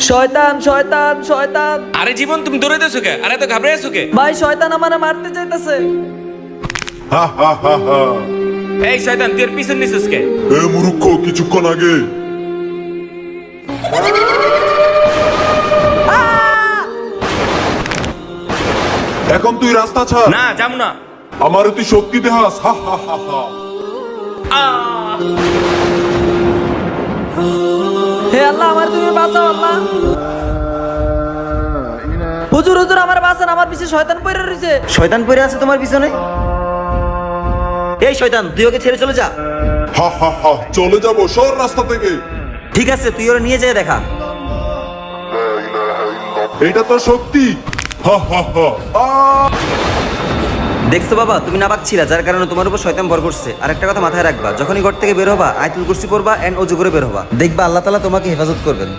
শয়তান শয়তান শয়তান। আরে জীবন তুমি দৌড়াইতেছো কে? আরে এত ঘাবড়াইছো কে? ভাই শয়তান আমারে মারতে চাইতেছে। হা হা হা হা। এই শয়তান তুই এর পিছন নিছিস কে? এ মূর্খ, কিছুক্ষণ আগে এখন তুই রাস্তা ছাড়। না যাবো না। আমার তুই শক্তি দেখাস। হা হা হা হা। হে আল্লাহ, আমার তুমি বাঁচাও আল্লাহ। হুজুর হুজুর আমার বাঁচান, আমার পিছে শয়তান পড়ে রয়েছে। শয়তান পড়ে আছে তোমার পিছনে? এই শয়তান, তুই ওকে ছেড়ে চলে যা। হা হা হা, চলে যাবো সর রাস্তা থেকে। ঠিক আছে, তুই ওরা নিয়ে যেয়ে দেখা। এটা তো শক্তি। হা হা হা। দেখছো বাবা, তুমি নাপাক ছিলা, যার কারণে তোমার উপর শয়তান ভর করছে। আর একটা কথা মাথায় রাখবা, যখনই ঘর থেকে বের হবা আয়াতুল কুরসি পড়বা এন্ড ওযু করে বের হবা, দেখবা আল্লাহ তাআলা তোমাকে হেফাজত করবেন।